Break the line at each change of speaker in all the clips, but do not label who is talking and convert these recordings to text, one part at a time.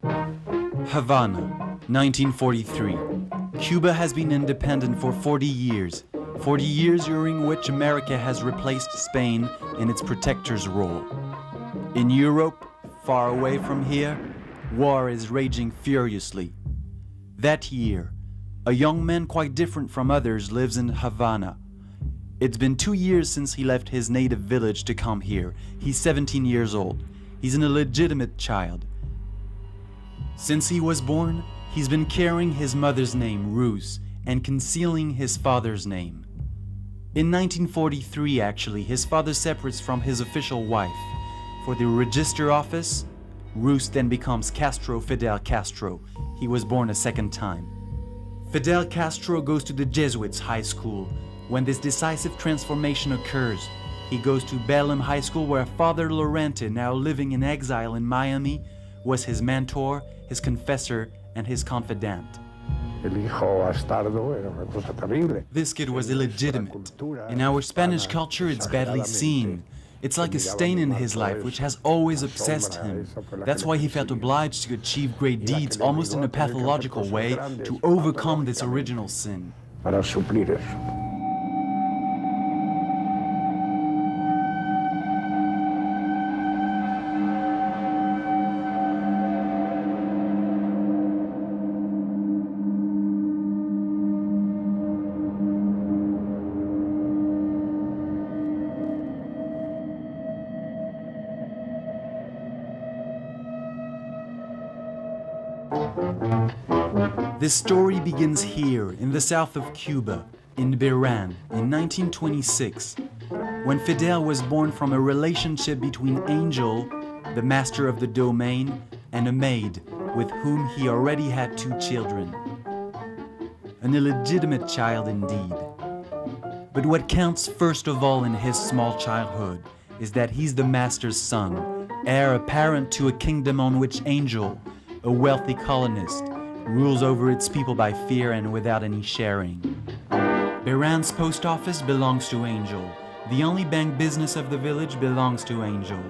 Havana, 1943. Cuba has been independent for 40 years. 40 years during which America has replaced Spain in its protector's role. In Europe, far away from here, war is raging furiously. That year, a young man quite different from others lives in Havana. It's been 2 years since he left his native village to come here. He's 17 years old. He's an illegitimate child. Since he was born, he's been carrying his mother's name, Ruth, and concealing his father's name. In 1943, actually, his father separates from his official wife. For the register office, Ruth then becomes Fidel Castro. He was born a second time. Fidel Castro goes to the Jesuits high school. When this decisive transformation occurs, he goes to Belém High School, where Father Lorente, now living in exile in Miami, was his mentor, his confessor, and his confidant. This kid was illegitimate. In our Spanish culture, it's badly seen. It's like a stain in his life which has always obsessed him. That's why he felt obliged to achieve great deeds, almost in a pathological way, to overcome this original sin. This story begins here, in the south of Cuba, in Beran, in 1926, when Fidel was born from a relationship between Angel, the master of the domain, and a maid, with whom he already had 2 children. An illegitimate child indeed. But what counts first of all in his small childhood is that he's the master's son, heir apparent to a kingdom on which Angel, a wealthy colonist, rules over its people by fear and without any sharing. Beran's post office belongs to Angel. The only bank business of the village belongs to Angel.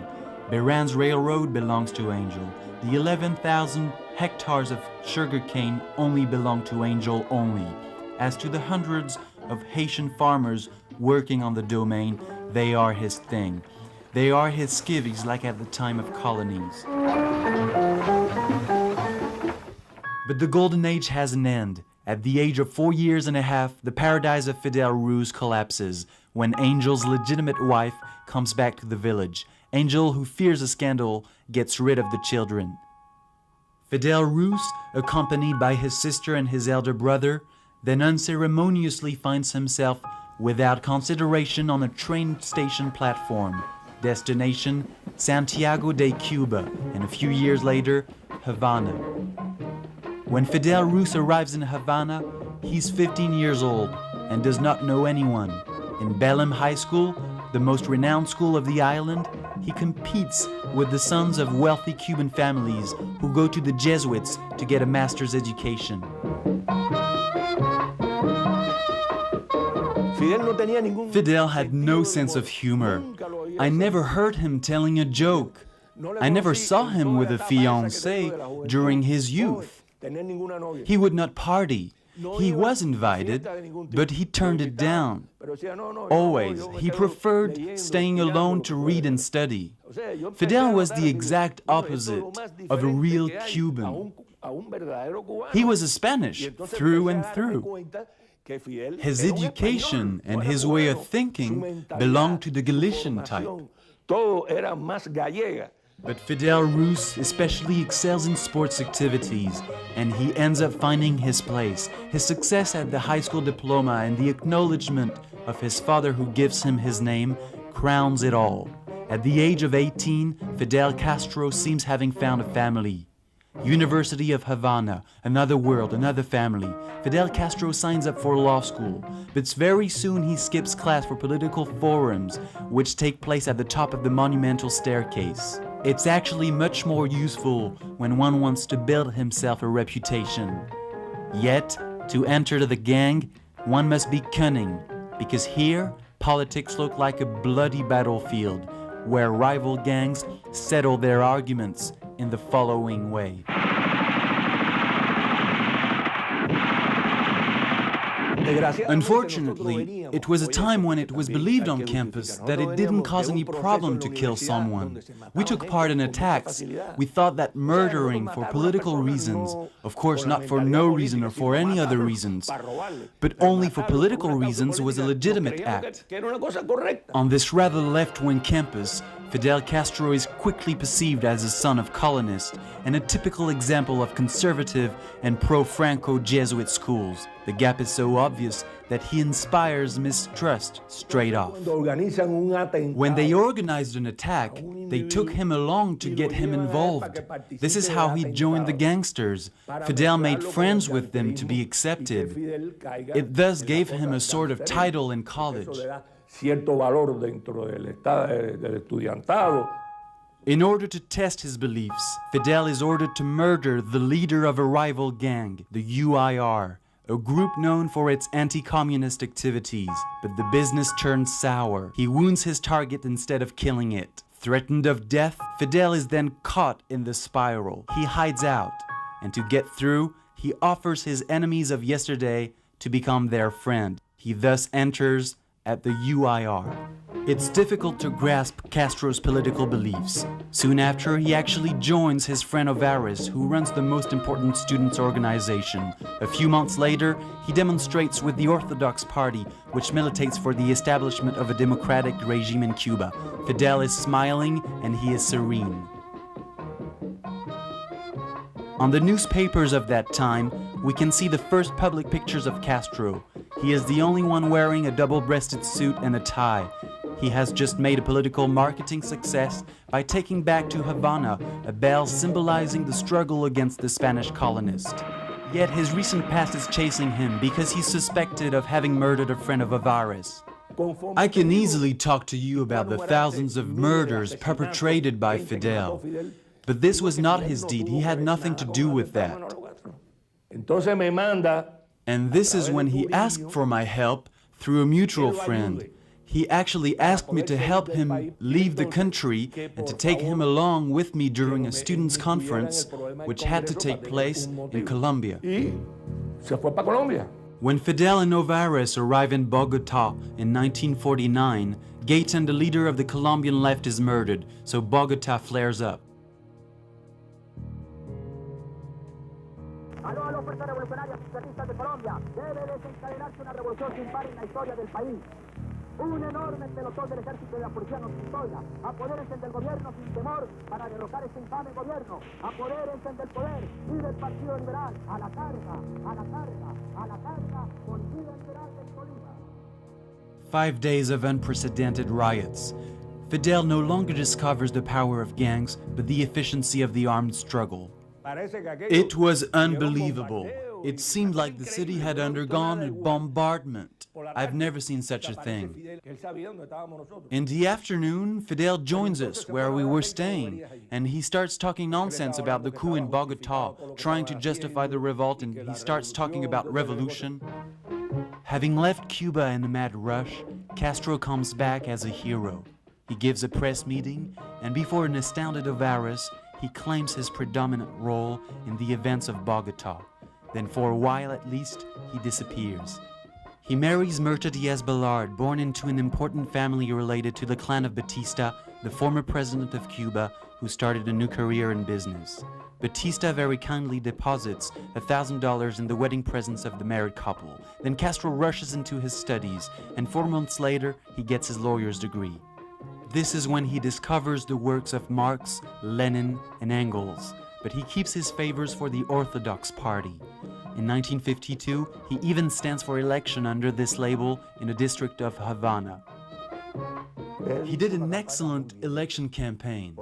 Beran's railroad belongs to Angel. The 11,000 hectares of sugarcane only belong to Angel only. As to the hundreds of Haitian farmers working on the domain, they are his thing. They are his skivvies like at the time of colonies. But the golden age has an end. At the age of 4 years and a half, the paradise of Fidel Ruz collapses when Angel's legitimate wife comes back to the village. Angel, who fears a scandal, gets rid of the children. Fidel Ruz, accompanied by his sister and his elder brother, then unceremoniously finds himself without consideration on a train station platform. Destination, Santiago de Cuba, and a few years later, Havana. When Fidel Ruz arrives in Havana, he's 15 years old and does not know anyone. In Belém High School, the most renowned school of the island, he competes with the sons of wealthy Cuban families who go to the Jesuits to get a master's education. Fidel had no sense of humor. I never heard him telling a joke. I never saw him with a fiancée during his youth. He would not party. He was invited, but he turned it down. Always, he preferred staying alone to read and study. Fidel was the exact opposite of a real Cuban. He was a Spanish through and through. His education and his way of thinking belonged to the Galician type. But Fidel Ruz especially excels in sports activities, and he ends up finding his place. His success at the high school diploma and the acknowledgement of his father, who gives him his name, crowns it all. At the age of 18, Fidel Castro seems having found a family. University of Havana, another world, another family. Fidel Castro signs up for law school, but very soon he skips class for political forums, which take place at the top of the monumental staircase. It's actually much more useful when one wants to build himself a reputation. Yet, to enter the gang, one must be cunning, because here, politics look like a bloody battlefield, where rival gangs settle their arguments in the following way. Unfortunately, it was a time when it was believed on campus that it didn't cause any problem to kill someone. We took part in attacks. We thought that murdering for political reasons, of course not for no reason or for any other reasons, but only for political reasons, was a legitimate act. On this rather left-wing campus, Fidel Castro is quickly perceived as a son of colonists and a typical example of conservative and pro-Franco Jesuit schools. The gap is so obvious that he inspires mistrust straight off. When they organized an attack, they took him along to get him involved. This is how he joined the gangsters. Fidel made friends with them to be accepted. It thus gave him a sort of title in college. In order to test his beliefs, Fidel is ordered to murder the leader of a rival gang, the UIR, a group known for its anti-communist activities. But the business turns sour. He wounds his target instead of killing it. Threatened of death, Fidel is then caught in the spiral. He hides out, and to get through, he offers his enemies of yesterday to become their friend. He thus enters at the UIR. It's difficult to grasp Castro's political beliefs. Soon after, he actually joins his friend Alvarez, who runs the most important students' organization. A few months later, he demonstrates with the Orthodox Party, which militates for the establishment of a democratic regime in Cuba. Fidel is smiling and he is serene. On the newspapers of that time, we can see the first public pictures of Castro. He is the only one wearing a double-breasted suit and a tie. He has just made a political marketing success by taking back to Havana a bell symbolizing the struggle against the Spanish colonists. Yet his recent past is chasing him because he's suspected of having murdered a friend of Alvarez. I can easily talk to you about the thousands of murders perpetrated by Fidel, but this was not his deed. He had nothing to do with that. And this is when he asked for my help through a mutual friend. He actually asked me to help him leave the country and to take him along with me during a students' conference which had to take place in Colombia. When Fidel and Alvarez arrive in Bogota in 1949, Gaetan, the leader of the Colombian left, is murdered, so Bogota flares up.
Aló a las fuerzas revolucionarias socialistas de Colombia, debe desencadenarse una revolución sin par en la historia del país. Un enorme pelotón del ejército y de la policía nos custodian. Apodérense del gobierno sin temor para derrocar este infame gobierno. Apodérense del poder y del Partido Liberal. A la carga, a la carga, a la carga, Policía Liberal del Bolívar.
5 days of unprecedented riots. Fidel no longer discovers the power of gangs, but the efficiency of the armed struggle. It was unbelievable. It seemed like the city had undergone a bombardment. I've never seen such a thing. In the afternoon, Fidel joins us where we were staying, and he starts talking nonsense about the coup in Bogota, trying to justify the revolt, and he starts talking about revolution. Having left Cuba in a mad rush, Castro comes back as a hero. He gives a press meeting, and before an astounded Alvarez, he claims his predominant role in the events of Bogota. Then for a while at least, he disappears. He marries Mirta Diaz-Balart, born into an important family related to the clan of Batista, the former president of Cuba, who started a new career in business. Batista very kindly deposits $1,000 in the wedding presents of the married couple. Then Castro rushes into his studies, and 4 months later, he gets his lawyer's degree. This is when he discovers the works of Marx, Lenin, and Engels, but he keeps his favors for the Orthodox Party. In 1952, he even stands for election under this label in a district of Havana. He did an excellent election campaign.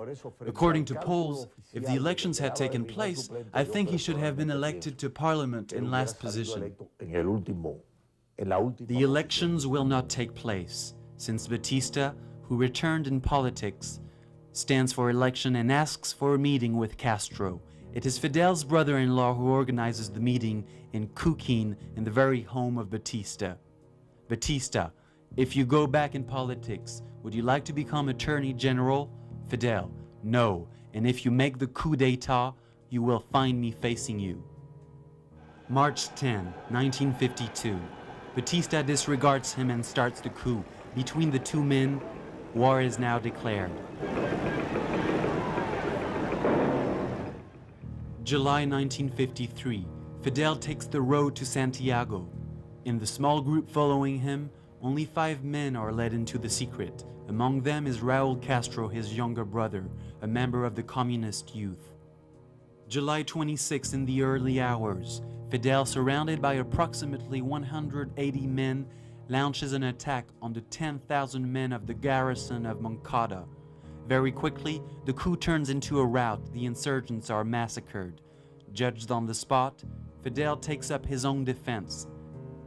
According to polls, if the elections had taken place, I think he should have been elected to parliament in last position. The elections will not take place, since Batista, who returned in politics, stands for election and asks for a meeting with Castro. It is Fidel's brother-in-law who organizes the meeting in Cooquín, in the very home of Batista. Batista, if you go back in politics, would you like to become Attorney General? Fidel, no. and if you make the coup d'etat, you will find me facing you. March 10, 1952. Batista disregards him and starts the coup. Between the two men, war is now declared. July 1953. Fidel takes the road to Santiago. In the small group following him, only 5 men are led into the secret. Among them is Raúl Castro, his younger brother, a member of the communist youth. July 26 in the early hours, Fidel, surrounded by approximately 180 men, launches an attack on the 10,000 men of the garrison of Moncada. Very quickly, the coup turns into a rout. The insurgents are massacred. Judged on the spot, Fidel takes up his own defense.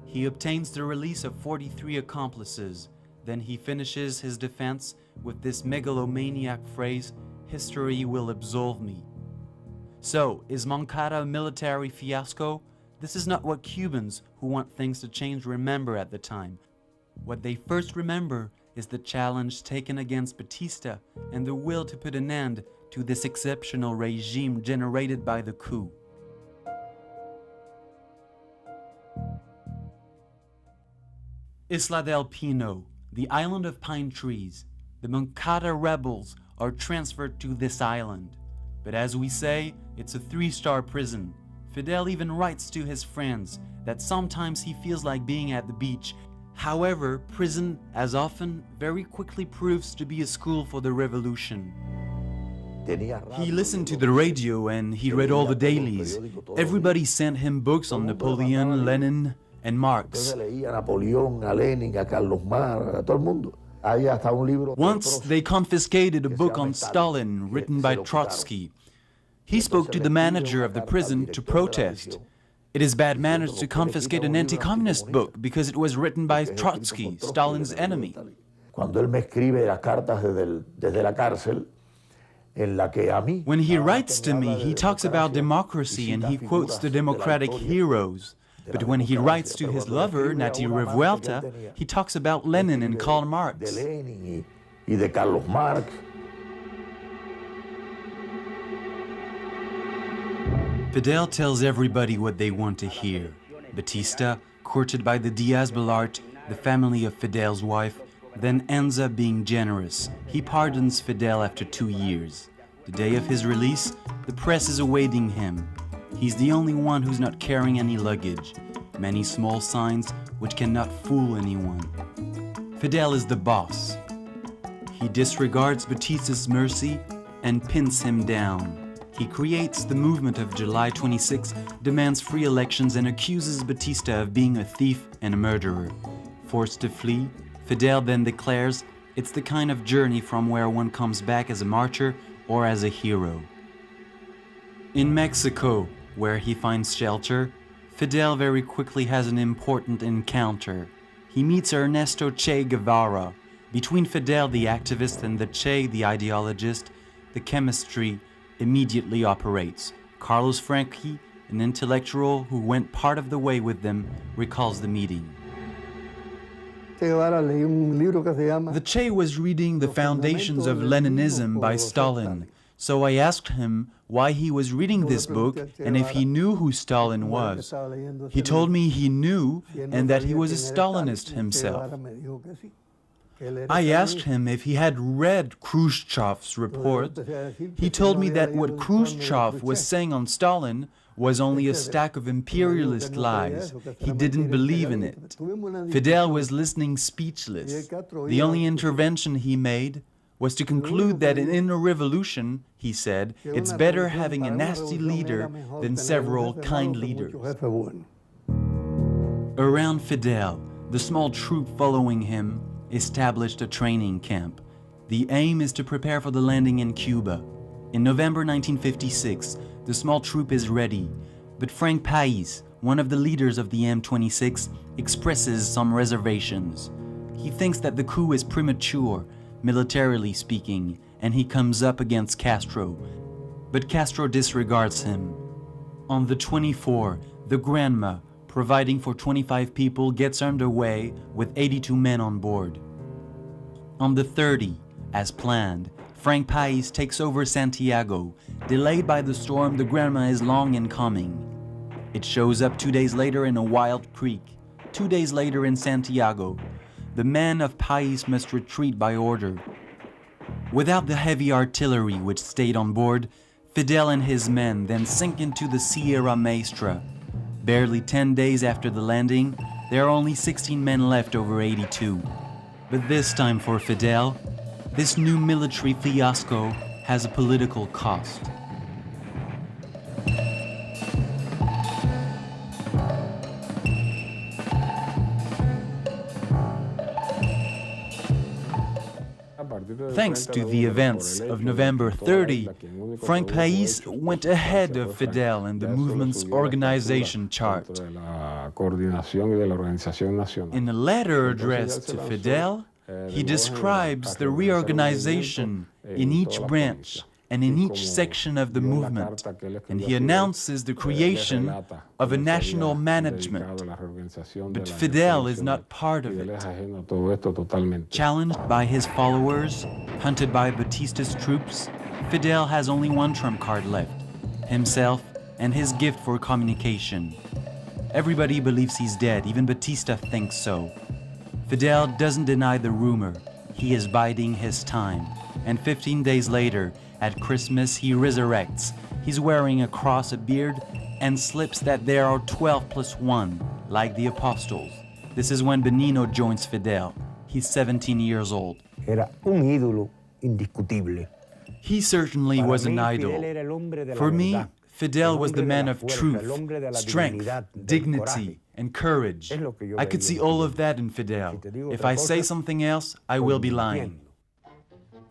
He obtains the release of 43 accomplices. Then he finishes his defense with this megalomaniac phrase, "History will absolve me." So, is Moncada a military fiasco? This is not what Cubans who want things to change remember at the time. What they first remember is the challenge taken against Batista and the will to put an end to this exceptional regime generated by the coup. Isla del Pino, the island of pine trees. The Moncada rebels are transferred to this island. But as we say, it's a 3-star prison. Fidel even writes to his friends that sometimes he feels like being at the beach. However, prison, as often, very quickly proves to be a school for the revolution. He listened to the radio and he read all the dailies. Everybody sent him books on Napoleon, Lenin, and Marx. Once they confiscated a book on Stalin written by Trotsky. He spoke to the manager of the prison to protest. It is bad manners to confiscate an anti-communist book because it was written by Trotsky, Stalin's enemy. When he writes to me, he talks about democracy and he quotes the democratic heroes. But when he writes to his lover, Nati Revuelta, he talks about Lenin and Karl Marx. Fidel tells everybody what they want to hear. Batista, courted by the Diaz-Balart, the family of Fidel's wife, then ends up being generous. He pardons Fidel after 2 years. The day of his release, the press is awaiting him. He's the only one who's not carrying any luggage. Many small signs which cannot fool anyone. Fidel is the boss. He disregards Batista's mercy and pins him down. He creates the movement of July 26, demands free elections and accuses Batista of being a thief and a murderer. Forced to flee, Fidel then declares it's the kind of journey from where one comes back as a martyr or as a hero. In Mexico, where he finds shelter, Fidel very quickly has an important encounter. He meets Ernesto Che Guevara. Between Fidel, the activist, and the Che, the ideologist, the chemistry immediately operates. Carlos Franqui, an intellectual who went part of the way with them, recalls the meeting. The Che was reading The Foundations of Leninism by Stalin, so I asked him why he was reading this book and if he knew who Stalin was. He told me he knew and that he was a Stalinist himself. I asked him if he had read Khrushchev's report. He told me that what Khrushchev was saying on Stalin was only a stack of imperialist lies. He didn't believe in it. Fidel was listening speechless. The only intervention he made was to conclude that in a revolution, he said, it's better having a nasty leader than several kind leaders. Around Fidel, the small troop following him established a training camp. The aim is to prepare for the landing in Cuba. In November 1956, the small troop is ready, but Frank Pais, one of the leaders of the M26, expresses some reservations. He thinks that the coup is premature, militarily speaking, and he comes up against Castro. But Castro disregards him. On the 24th, the Granma, providing for 25 people, gets underway with 82 men on board. On the 30th, as planned, Frank País takes over Santiago. Delayed by the storm, the grandma is long in coming. It shows up 2 days later in a wild creek. 2 days later in Santiago. The men of País must retreat by order. Without the heavy artillery which stayed on board, Fidel and his men then sink into the Sierra Maestra. Barely 10 days after the landing, there are only 16 men left over 82. But this time for Fidel, this new military fiasco has a political cost. Thanks to the events of November 30, Frank País went ahead of Fidel in the movement's organization chart. In a letter addressed to Fidel, he describes the reorganization in each branch and in each section of the movement, and he announces the creation of a national management. But Fidel is not part of it. Challenged by his followers, hunted by Batista's troops, Fidel has only one trump card left: himself and his gift for communication. Everybody believes he's dead, even Batista thinks so. Fidel doesn't deny the rumor. He is biding his time. And 15 days later, at Christmas, he resurrects. He's wearing a cross, a beard, and slips that there are 12 plus 1, like the apostles. This is when Benigno joins Fidel. He's 17 years old.
Era un ídolo indiscutible.
He certainly was an idol. For me, Fidel was the man of truth, strength, dignity, and courage. I could see all of that in Fidel. If I say something else, I will be lying.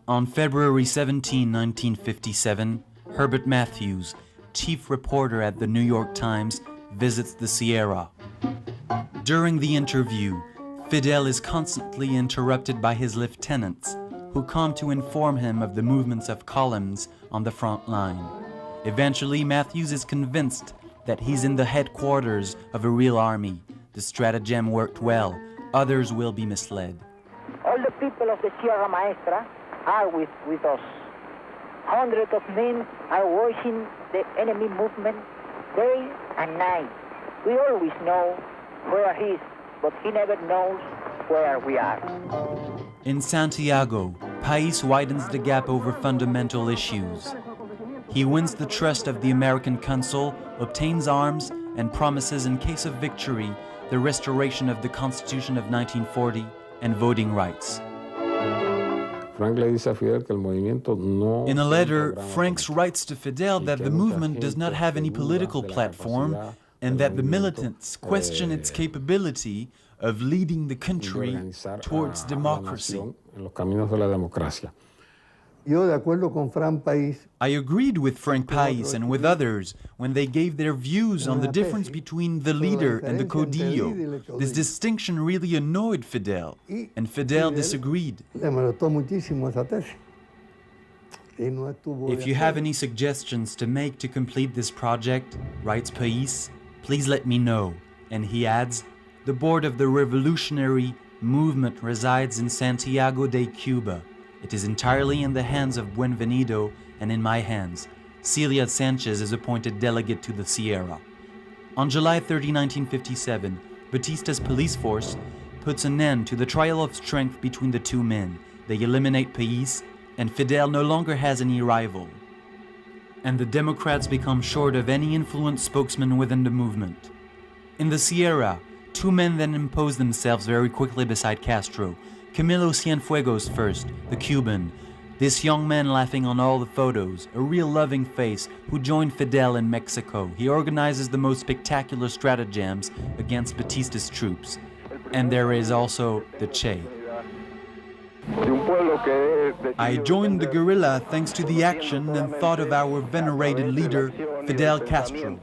On February 17, 1957, Herbert Matthews, chief reporter at the New York Times, visits the Sierra. During the interview, Fidel is constantly interrupted by his lieutenants, who come to inform him of the movements of columns on the front line. Eventually, Matthews is convinced that he's in the headquarters of a real army. The stratagem worked well. Others will be misled.
All the people of the Sierra Maestra are with us. Hundreds of men are watching the enemy movement day and night. We always know where he is, but he never knows where we are.
In Santiago, País widens the gap over fundamental issues. He wins the trust of the American consul, obtains arms, and promises, in case of victory, the restoration of the Constitution of 1940 and voting rights. In a letter, Frank writes to Fidel that the movement does not have any political platform and that the militants question its capability of leading the country towards democracy. I agreed with Frank País and with others when they gave their views on the difference between the leader and the caudillo. This distinction really annoyed Fidel, and Fidel disagreed. If you have any suggestions to make to complete this project, writes País, please let me know. And he adds, the board of the revolutionary movement resides in Santiago de Cuba. It is entirely in the hands of Buenvenido and in my hands. Celia Sanchez is appointed delegate to the Sierra. On July 30, 1957, Batista's police force puts an end to the trial of strength between the two men. They eliminate País, and Fidel no longer has any rival. And the Democrats become short of any influential spokesman within the movement. In the Sierra, two men then impose themselves very quickly beside Castro. Camilo Cienfuegos first, the Cuban, this young man laughing on all the photos, a real loving face who joined Fidel in Mexico. He organizes the most spectacular stratagems against Batista's troops. And there is also the Che. I joined the guerrilla thanks to the action and thought of our venerated leader, Fidel Castro.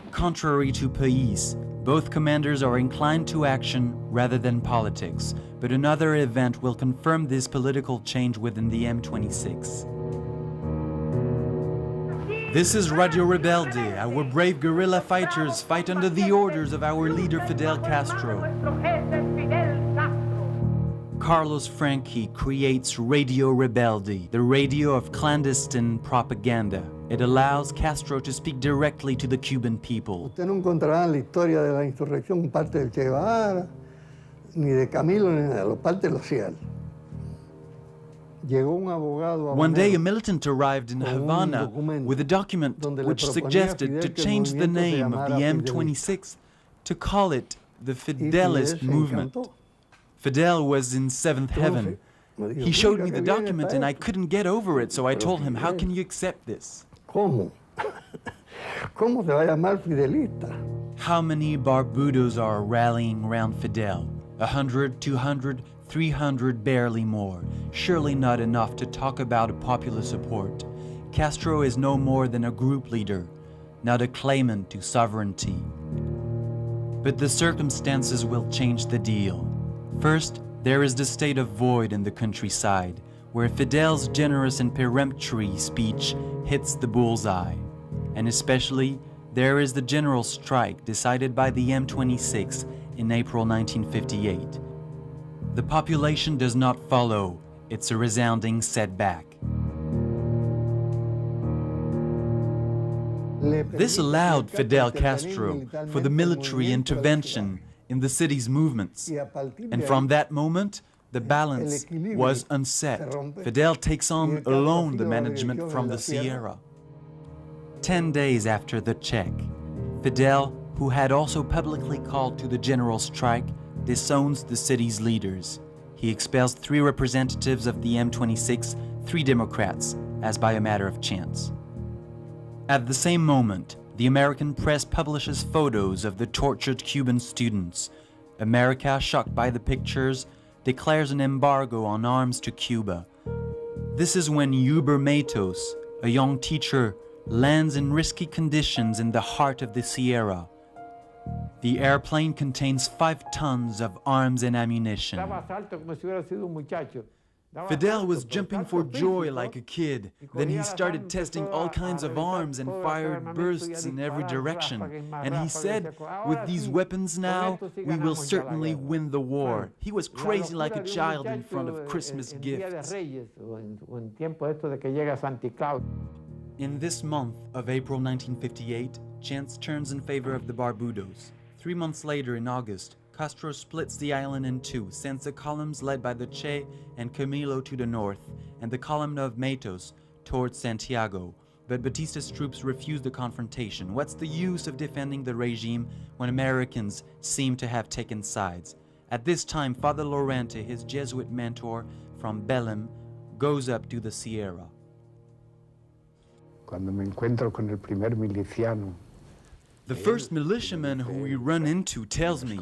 Contrary to País, both commanders are inclined to action rather than politics, but another event will confirm this political change within the M26. This is Radio Rebelde. Our brave guerrilla fighters fight under the orders of our leader Fidel Castro. Carlos Franchi creates Radio Rebelde, the radio of clandestine propaganda. It allows Castro to speak directly to the Cuban people.
Usted no encontrará en la historia de la insurrección parte del Che Guevara, ni de Camilo, ni de parte de los CIAL.
One day, a militant arrived in Havana with a document which suggested to change the name of the M26 to call it the Fidelist movement. Fidel was in seventh heaven. He showed me the document and I couldn't get over it, so I told him, how can you accept this?
¿Cómo? ¿Cómo se va a llamar Fidelista?
How many barbudos are rallying around Fidel? 100, 200, 300, barely more. Surely not enough to talk about a popular support. Castro is no more than a group leader, not a claimant to sovereignty. But the circumstances will change the deal. First, there is the state of void in the countryside, where Fidel's generous and peremptory speech hits the bullseye. And especially, there is the general strike decided by the M26 in April 1958. The population does not follow. It's a resounding setback. This allowed Fidel Castro for the military intervention in the city's movements. And from that moment, the balance was unset. Fidel takes on alone the management from the Sierra. 10 days after the check, Fidel, who had also publicly called to the general strike, disowns the city's leaders. He expels 3 representatives of the M26, 3 Democrats, as by a matter of chance. At the same moment, the American press publishes photos of the tortured Cuban students. America, shocked by the pictures, declares an embargo on arms to Cuba. This is when Huber Matos, a young teacher, lands in risky conditions in the heart of the Sierra. The airplane contains 5 tons of arms and ammunition. Fidel was jumping for joy like a kid. Then he started testing all kinds of arms and fired bursts in every direction. And he said, with these weapons now, we will certainly win the war. He was crazy like a child in front of Christmas gifts. In this month of April 1958, chance turns in favor of the Barbudos. 3 months later, in August, Castro splits the island in 2, sends the columns led by the Che and Camilo to the north, and the column of Matos towards Santiago. But Batista's troops refuse the confrontation. What's the use of defending the regime when Americans seem to have taken sides? At this time, Father Lorente, his Jesuit mentor from Belém, goes up to the Sierra.
Cuando me encuentro con el primer miliciano,
the first militiaman who we run into tells me,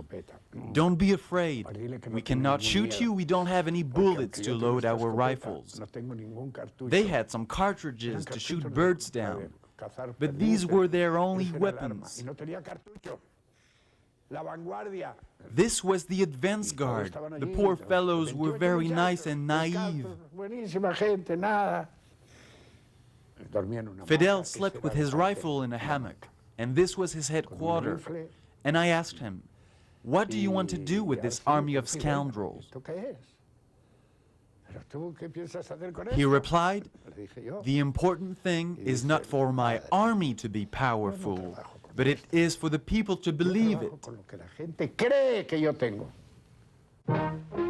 "Don't be afraid. We cannot shoot you. We don't have any bullets to load our rifles." They had some cartridges to shoot birds down, but these were their only weapons. This was the advance guard. The poor fellows were very nice and naive. Fidel slept with his rifle in a hammock, and this was his headquarters. And I asked him, "What do you want to do with this army of scoundrels?" He replied, "The important thing is not for my army to be powerful, but it is for the people to believe it."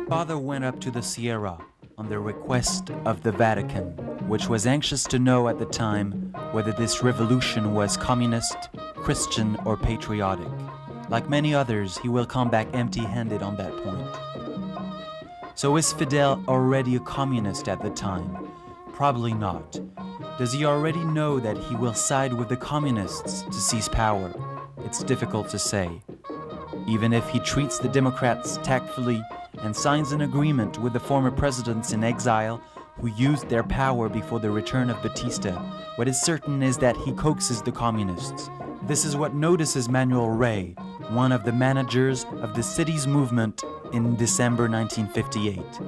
Father went up to the Sierra on the request of the Vatican, which was anxious to know at the time whether this revolution was communist, Christian, or patriotic. Like many others, he will come back empty-handed on that point. So is Fidel already a communist at the time? Probably not. Does he already know that he will side with the communists to seize power? It's difficult to say. Even if he treats the Democrats tactfully and signs an agreement with the former presidents in exile who used their power before the return of Batista, what is certain is that he coaxes the communists. This is what notices Manuel Rey, one of the managers of the city's movement in December 1958.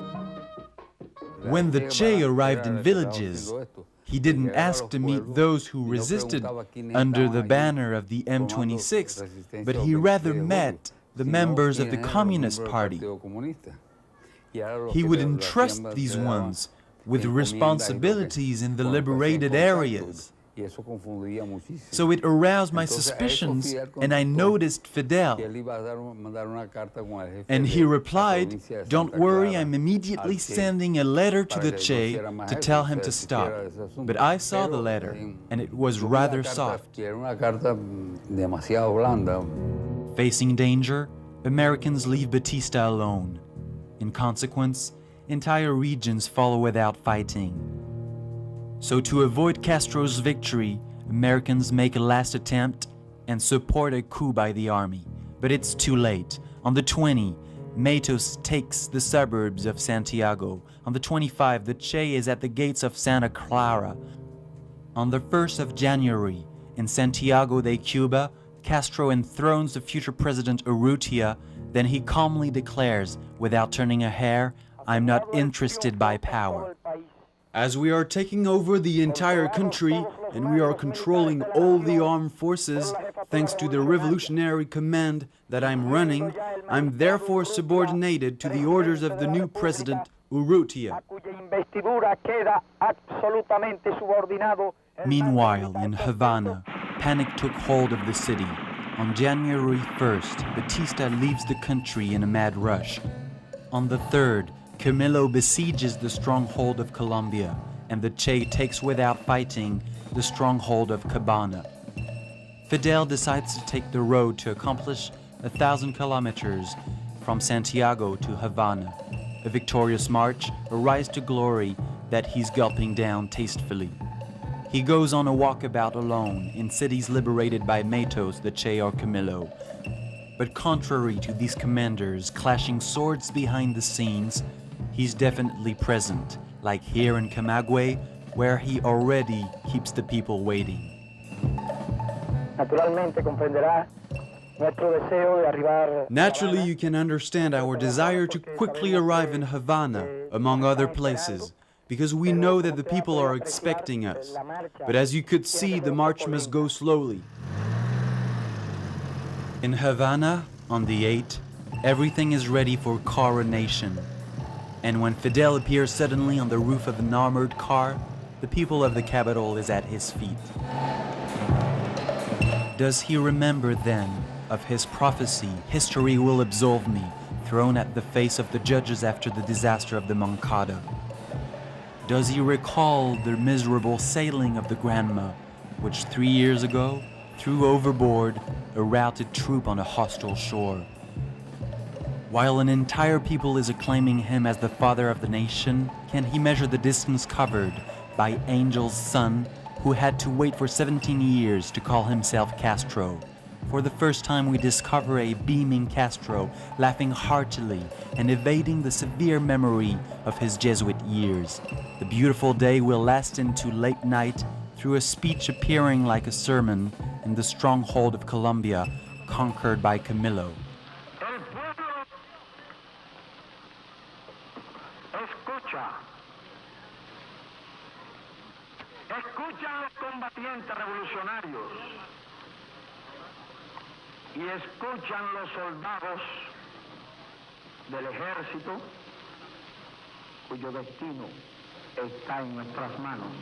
When the Che arrived in villages, he didn't ask to meet those who resisted under the banner of the M26, but he rather met the members of the Communist Party. He would entrust these ones with responsibilities in the liberated areas. So it aroused my suspicions, and I noticed Fidel. And he replied, "Don't worry, I'm immediately sending a letter to the Che to tell him to stop." But I saw the letter, and it was rather soft. Facing danger, Americans leave Batista alone. In consequence, entire regions fall without fighting. So to avoid Castro's victory, Americans make a last attempt and support a coup by the army. But it's too late. On the 20, Matos takes the suburbs of Santiago. On the 25, the Che is at the gates of Santa Clara. On the 1st of January, in Santiago de Cuba, Castro enthrones the future president Urrutia. Then he calmly declares, without turning a hair, "I'm not interested by power." As we are taking over the entire country and we are controlling all the armed forces, thanks to the revolutionary command that I'm running, I'm therefore subordinated to the orders of the new president, Urrutia. Meanwhile, in Havana, panic took hold of the city. On January 1st, Batista leaves the country in a mad rush. On the 3rd, Camilo besieges the stronghold of Colombia, and the Che takes without fighting the stronghold of Cabana. Fidel decides to take the road to accomplish 1,000 kilometers from Santiago to Havana, a victorious march, a rise to glory that he's gulping down tastefully. He goes on a walkabout alone in cities liberated by Matos, the Che, or Camilo. But contrary to these commanders clashing swords behind the scenes, he's definitely present, like here in Camagüey, where he already keeps the people waiting. Naturally, you can understand our desire to quickly arrive in Havana, among other places, because we know that the people are expecting us. But as you could see, the march must go slowly. In Havana, on the 8th, everything is ready for coronation. And when Fidel appears suddenly on the roof of an armored car, the people of the capital is at his feet. Does he remember then of his prophecy, "History will absolve me," thrown at the face of the judges after the disaster of the Moncada? Does he recall the miserable sailing of the Granma, which 3 years ago threw overboard a routed troop on a hostile shore? While an entire people is acclaiming him as the father of the nation, can he measure the distance covered by Angel's son, who had to wait for 17 years to call himself Castro? For the first time we discover a beaming Castro, laughing heartily and evading the severe memory of his Jesuit years. The beautiful day will last into late night through a speech appearing like a sermon in the stronghold of Colombia, conquered by Camilo.
Escuchan los combatientes revolucionarios y escuchan los soldados del ejército cuyo destino está en nuestras manos.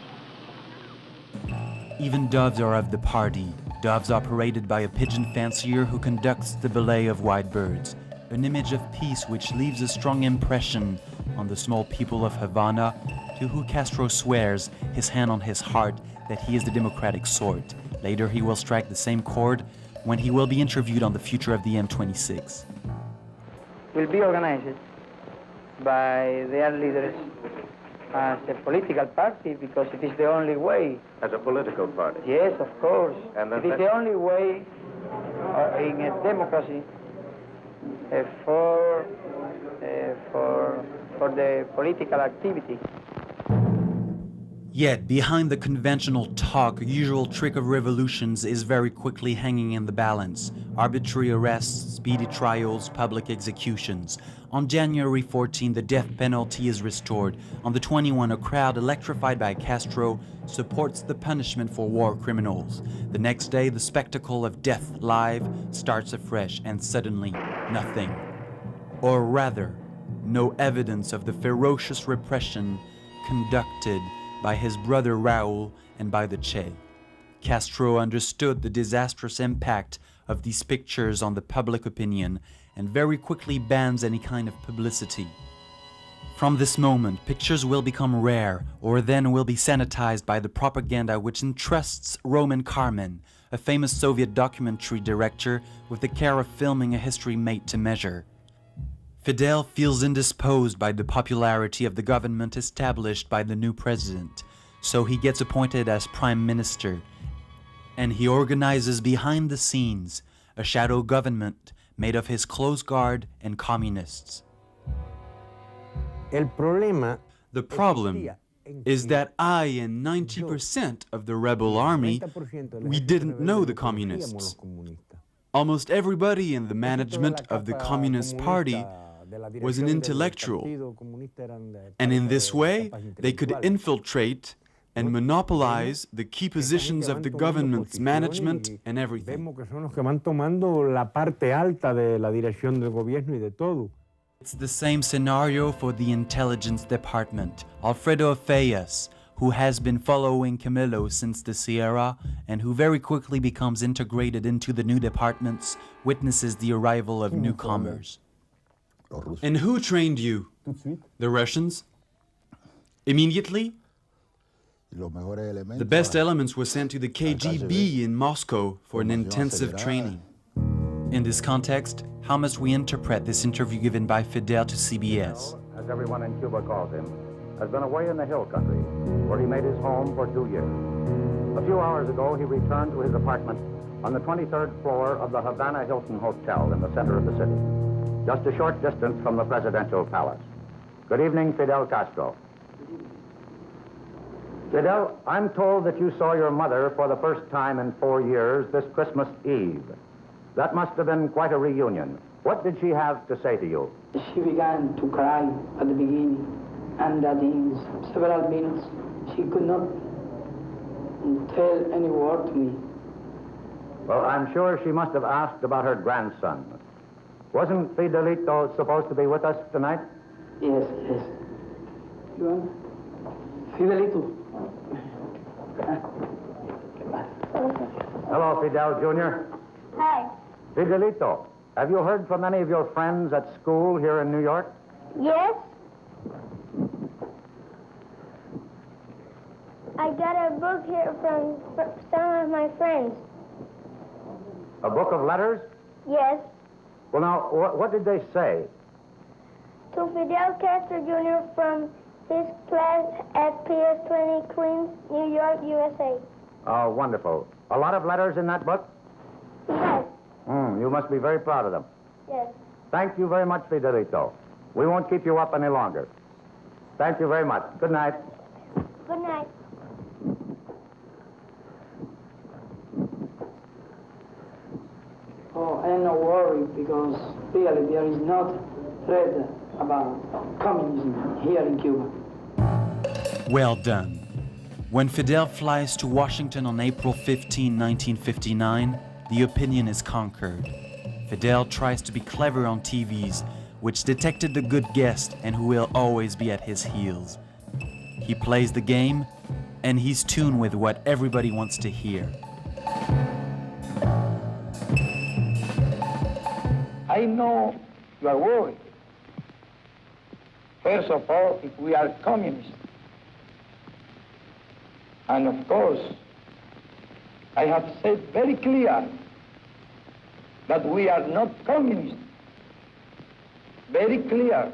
Even doves are of the party, doves operated by a pigeon fancier who conducts the ballet of white birds, an image of peace which leaves a strong impression on the small people of Havana, to who Castro swears, his hand on his heart, that he is the democratic sort. Later he will strike the same chord when he will be interviewed on the future of the M26.
Will be organized by their leaders as a political party because it is the only way.
As a political party?
Yes, of course.
And
it is the only way in a democracy for the political activity.
Yet, behind the conventional talk, usual trick of revolutions is very quickly hanging in the balance. Arbitrary arrests, speedy trials, public executions. On January 14, the death penalty is restored. On the 21, a crowd electrified by Castro supports the punishment for war criminals. The next day, the spectacle of death live starts afresh, and suddenly, nothing. Or rather, no evidence of the ferocious repression conducted by his brother Raúl and by the Che. Castro understood the disastrous impact of these pictures on the public opinion and very quickly bans any kind of publicity. From this moment, pictures will become rare or then will be sanitized by the propaganda which entrusts Roman Carmen, a famous Soviet documentary director, with the care of filming a history made to measure. Fidel feels indisposed by the popularity of the government established by the new president, so he gets appointed as prime minister, and he organizes behind the scenes a shadow government made of his close guard and communists. The problem is that I and 90% of the rebel army, we didn't know the communists. Almost everybody in the management of the Communist Party was an intellectual, and in this way they could infiltrate and monopolize the key positions of the government's management and everything. It's the same scenario for the intelligence department. Alfredo Fayas, who has been following Camilo since the Sierra and who very quickly becomes integrated into the new departments, witnesses the arrival of newcomers. And who trained you? The Russians? Immediately? The best elements were sent to the KGB in Moscow for an intensive training. In this context, how must we interpret this interview given by Fidel to CBS?
As everyone in Cuba calls him, has been away in the hill country, where he made his home for 2 years. A few hours ago, he returned to his apartment on the 23rd floor of the Havana Hilton Hotel in the center of the city, just a short distance from the presidential palace. Good evening, Fidel Castro. Fidel, I'm told that you saw your mother for the first time in 4 years this Christmas Eve. That must have been quite a reunion. What did she have to say to you?
She began to cry at the beginning, and that in several minutes she could not tell any word to me.
Well, I'm sure she must have asked about her grandson. Wasn't Fidelito supposed to be with us tonight?
Yes, yes. You want? Fidelito.
Hello, Fidel Jr.
Hi.
Fidelito, have you heard from any of your friends at school here in New York?
Yes? I got a book here from some of my friends.
A book of letters?
Yes.
Well, now, what did they say?
To Fidel Castro Jr. from his class at PS 20 Queens, New York, USA.
Oh, wonderful. A lot of letters in that book?
Yes.
You must be very proud of them.
Yes.
Thank you very much, Fidelito. We won't keep you up any longer. Thank you very much. Good night.
Good night.
Oh, I am not worried because really there is not threat about communism here in Cuba.
Well done. When Fidel flies to Washington on April 15, 1959, the opinion is conquered. Fidel tries to be clever on TVs, which detected the good guest and who will always be at his heels. He plays the game, and he's tuned with what everybody wants to hear.
I know you are worried. First of all, if we are communists. And of course, I have said very clear that we are not communists. Very clear.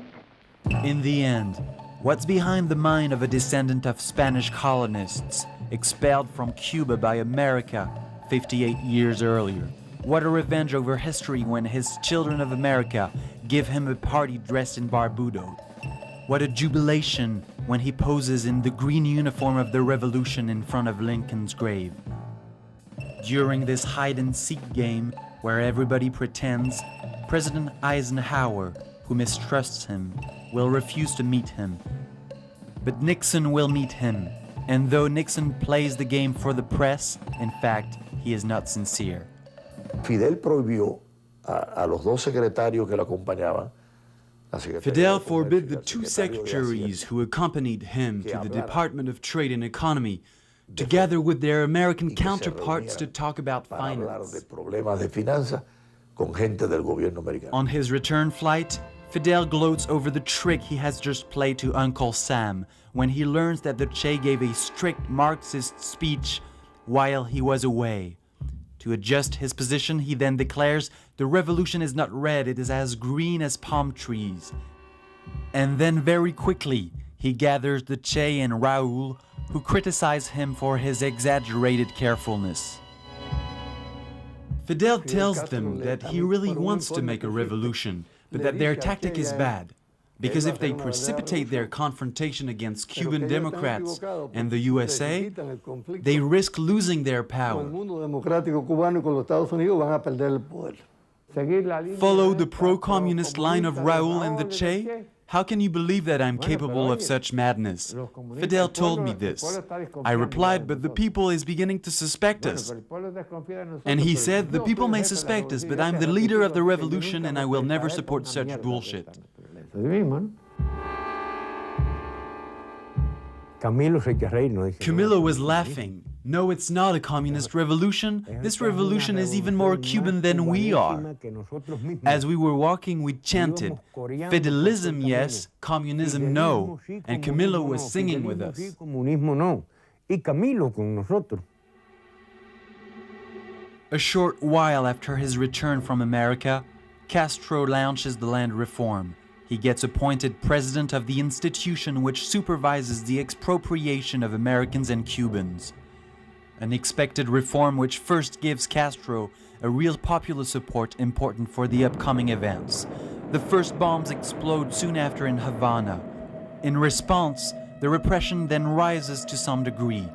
In the end, what's behind the mind of a descendant of Spanish colonists expelled from Cuba by America 58 years earlier? What a revenge over history when his children of America give him a party dressed in barbudo. What a jubilation when he poses in the green uniform of the revolution in front of Lincoln's grave. During this hide-and-seek game, where everybody pretends, President Eisenhower, who mistrusts him, will refuse to meet him. But Nixon will meet him, and though Nixon plays the game for the press, in fact, he is not sincere.
Fidel prohibió a los dos secretarios que lo acompañaban
Fidel forbid the two secretaries who accompanied him to the Department of Trade and Economy to gather with their American counterparts to talk about finance. On his return flight, Fidel gloats over the trick he has just played to Uncle Sam when he learns that the Che gave a strict Marxist speech while he was away. To adjust his position, he then declares, "The revolution is not red, it is as green as palm trees." And then very quickly, he gathers the Che and Raúl, who criticize him for his exaggerated carefulness. Fidel tells them that he really wants to make a revolution, but that their tactic is bad, because if they precipitate their confrontation against Cuban Democrats and the USA, they risk losing their power. Follow the pro-communist line of Raúl and the Che? How can you believe that I'm capable of such madness? Fidel told me this. I replied, but the people is beginning to suspect us. And he said, the people may suspect us, but I'm the leader of the revolution and I will never support such bullshit. Camilo was laughing. No, it's not a communist revolution. This revolution is even more Cuban than we are. As we were walking, we chanted, Fidelism yes, communism no. And Camilo was singing with us. A short while after his return from America, Castro launches the land reform. He gets appointed president of the institution which supervises the expropriation of Americans and Cubans. An expected reform which first gives Castro a real popular support important for the upcoming events. The first bombs explode soon after in Havana. In response, the repression then rises to some degree.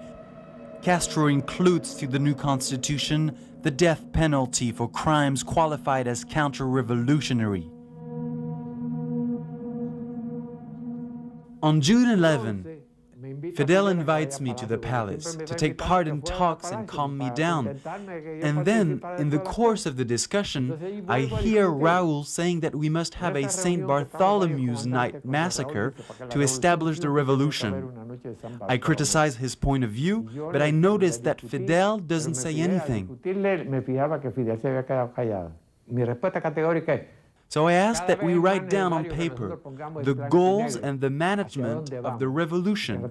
Castro includes to the new constitution the death penalty for crimes qualified as counter-revolutionary. On June 11, Fidel invites me to the palace to take part in talks and calm me down. And then, in the course of the discussion, I hear Raúl saying that we must have a St. Bartholomew's Night massacre to establish the revolution. I criticize his point of view, but I notice that Fidel doesn't say anything. So I ask that we write down on paper the goals and the management of the revolution.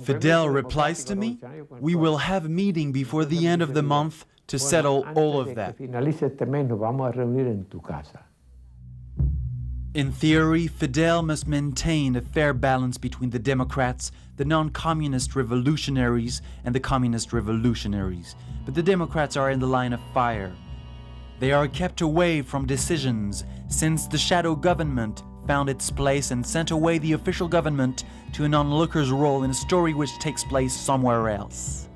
Fidel replies to me, we will have a meeting before the end of the month to settle all of that. In theory, Fidel must maintain a fair balance between the Democrats, the non-communist revolutionaries, and the communist revolutionaries. But the Democrats are in the line of fire. They are kept away from decisions since the shadow government found its place and sent away the official government to an onlooker's role in a story which takes place somewhere else.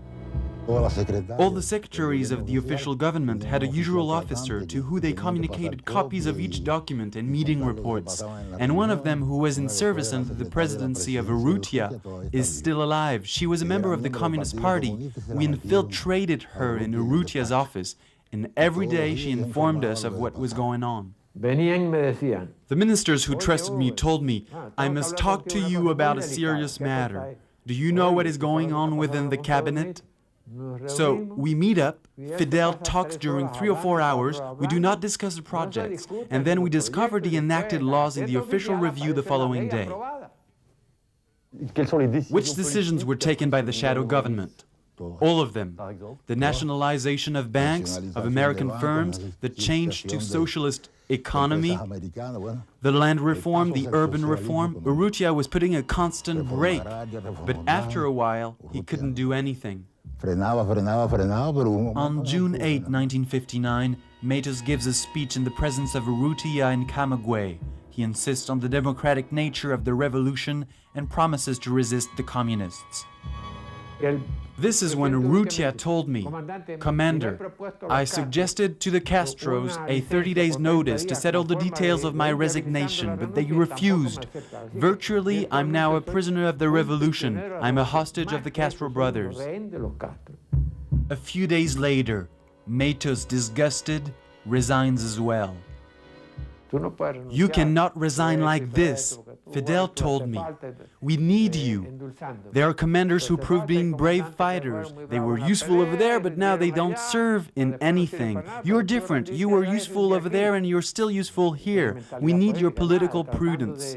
All the secretaries of the official government had a usual officer to whom they communicated copies of each document and meeting reports, and one of them, who was in service under the presidency of Urrutia, is still alive. She was a member of the Communist Party. We infiltrated her in Urrutia's office, and every day she informed us of what was going on. The ministers who trusted me told me, I must talk to you about a serious matter. Do you know what is going on within the cabinet? So we meet up, Fidel talks during 3 or 4 hours, we do not discuss the projects, and then we discover the enacted laws in the official review the following day. Which decisions were taken by the shadow government? All of them. The nationalization of banks, of American firms, the change to socialist economy, the land reform, the urban reform. Urrutia was putting a constant brake, but after a while, he couldn't do anything. On June 8, 1959, Matos gives a speech in the presence of Urrutia and Camagüey. He insists on the democratic nature of the revolution and promises to resist the communists. This is when Urrutia told me, Commander, I suggested to the Castros a 30 days notice to settle the details of my resignation, but they refused. Virtually, I'm now a prisoner of the revolution. I'm a hostage of the Castro brothers. A few days later, Matos, disgusted, resigns as well. You cannot resign like this. Fidel told me. We need you. There are commanders who proved being brave fighters. They were useful over there, but now they don't serve in anything. You're different. You were useful over there and you're still useful here. We need your political prudence.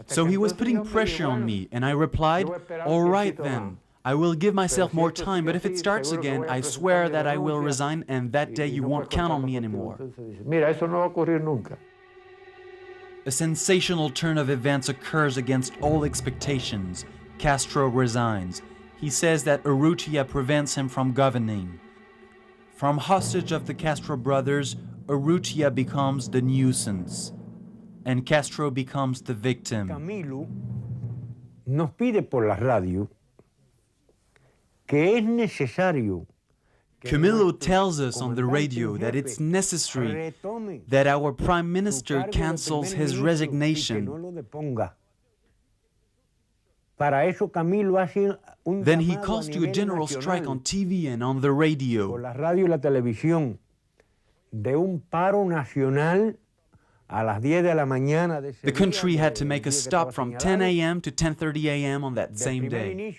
So he was putting pressure on me, and I replied, all right then. I will give myself more time, but if it starts again, I swear that I will resign, and that day you won't count on me anymore. A sensational turn of events occurs against all expectations. Castro resigns. He says that Urrutia prevents him from governing. From hostage of the Castro brothers, Urrutia becomes the nuisance, and Castro becomes the victim.
Camilo nos pide por la radio que es necesario.
Camilo tells us on the radio that it's necessary that our Prime Minister cancels his resignation. Then he calls to a general strike on TV and on the radio. The country had to make a stop from 10 a.m. to 10:30 a.m. on that same day.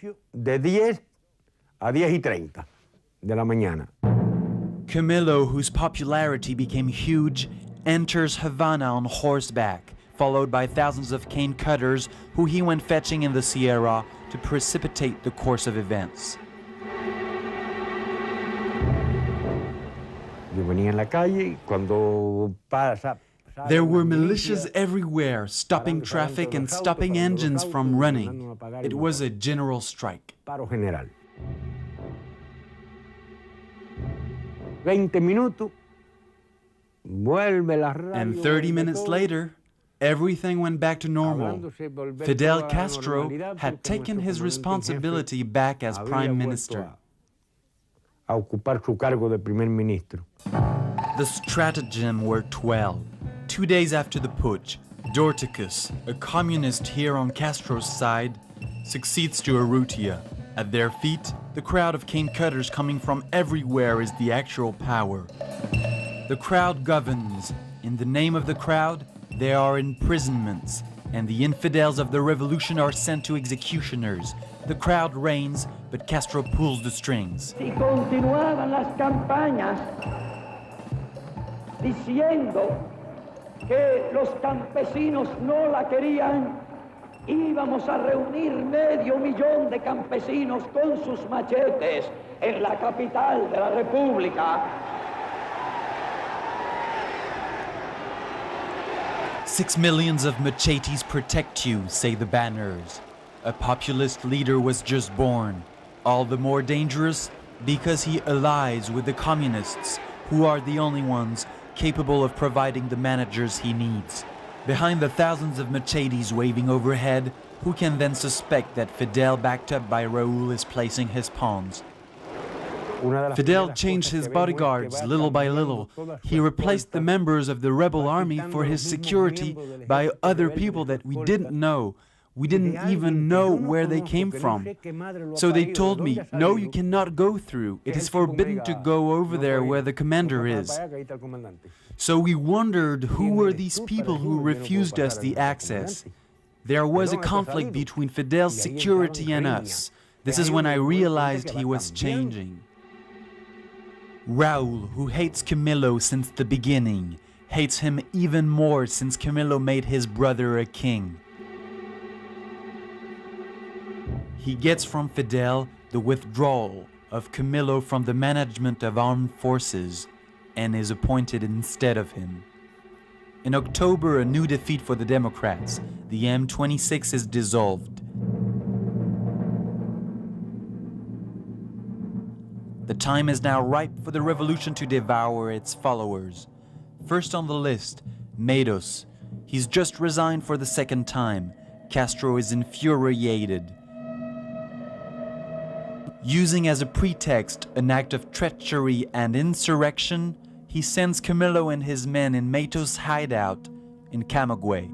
Camilo, whose popularity became huge, enters Havana on horseback, followed by thousands of cane cutters who he went fetching in the Sierra to precipitate the course of events. There were militias everywhere, stopping traffic and stopping engines from running. It was a general strike. And 30 minutes later, everything went back to normal. Fidel Castro had taken his responsibility back as Prime Minister. The stratagem were 12. 2 days after the putsch, Dorticus, a communist here on Castro's side, succeeds to Urrutia. At their feet, the crowd of cane cutters coming from everywhere is the actual power. The crowd governs. In the name of the crowd, there are imprisonments, and the infidels of the revolution are sent to executioners. The crowd reigns, but Castro pulls the strings.
Si continuaban las campañas diciendo que los campesinos no la querían, íbamos a reunir 500,000 de campesinos con sus machetes en la capital de la República.
6 million of machetes protect you, say the banners. A populist leader was just born, all the more dangerous because he allies with the communists, who are the only ones capable of providing the managers he needs. Behind the thousands of machetes waving overhead, who can then suspect that Fidel, backed up by Raúl, is placing his pawns? Fidel changed his bodyguards little by little. He replaced the members of the rebel army for his security by other people that we didn't know. We didn't even know where they came from. So they told me, no, you cannot go through. It is forbidden to go over there where the commander is. So we wondered who were these people who refused us the access. There was a conflict between Fidel's security and us. This is when I realized he was changing. Raúl, who hates Camilo since the beginning, hates him even more since Camilo made his brother a king. He gets from Fidel the withdrawal of Camilo from the management of armed forces and is appointed instead of him. In October, a new defeat for the Democrats. The M26 is dissolved. The time is now ripe for the revolution to devour its followers. First on the list, Matos. He's just resigned for the second time. Castro is infuriated. Using as a pretext an act of treachery and insurrection, he sends Camilo and his men in Matos' hideout in Camagüey.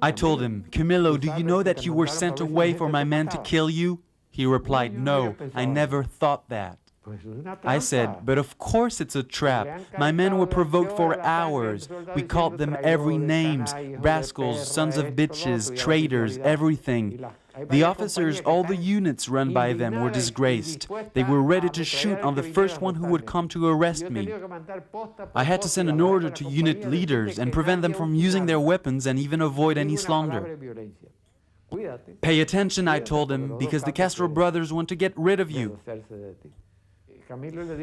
I told him, Camilo, do you know that you were sent away for my men to kill you? He replied, no, I never thought that. I said, but of course it's a trap. My men were provoked for hours. We called them every names, rascals, sons of bitches, traitors, everything. The officers, all the units run by them were disgraced. They were ready to shoot on the first one who would come to arrest me. I had to send an order to unit leaders and prevent them from using their weapons and even avoid any slander. Pay attention, I told him, because the Castro brothers want to get rid of you.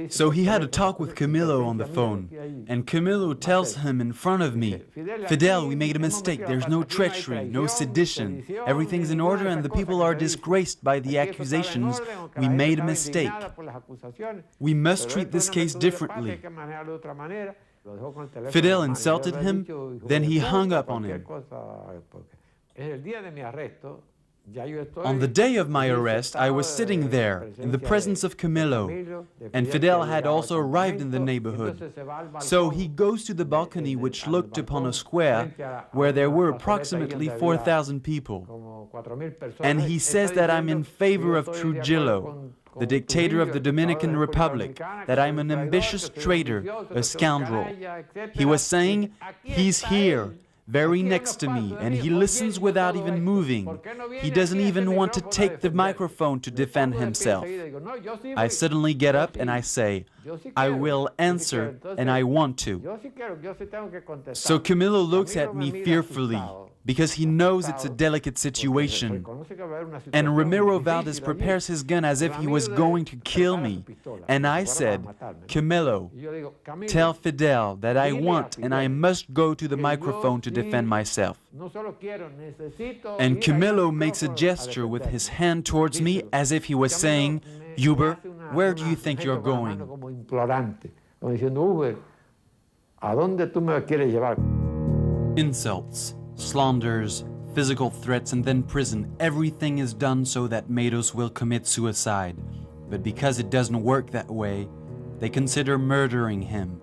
So he had a talk with Camilo on the phone, and Camilo tells him in front of me, Fidel, we made a mistake, there's no treachery, no sedition, everything's in order and the people are disgraced by the accusations, we made a mistake. We must treat this case differently. Fidel insulted him, then he hung up on him. On the day of my arrest, I was sitting there, in the presence of Camilo, and Fidel had also arrived in the neighborhood. So he goes to the balcony which looked upon a square where there were approximately 4,000 people. And he says that I'm in favor of Trujillo, the dictator of the Dominican Republic, that I'm an ambitious traitor, a scoundrel. He was saying, he's here, very next to me, and he listens without even moving. He doesn't even want to take the microphone to defend himself. I suddenly get up and I say, I will answer and I want to. So Camilo looks at me fearfully, because he knows it's a delicate situation. And Ramiro Valdez prepares his gun as if he was going to kill me. And I said, Camilo, tell Fidel that I want and I must go to the microphone to defend myself. And Camilo makes a gesture with his hand towards me as if he was saying, Huber, where do you think you're going? Insults, slanders, physical threats, and then prison. Everything is done so that Matos will commit suicide. But because it doesn't work that way, they consider murdering him.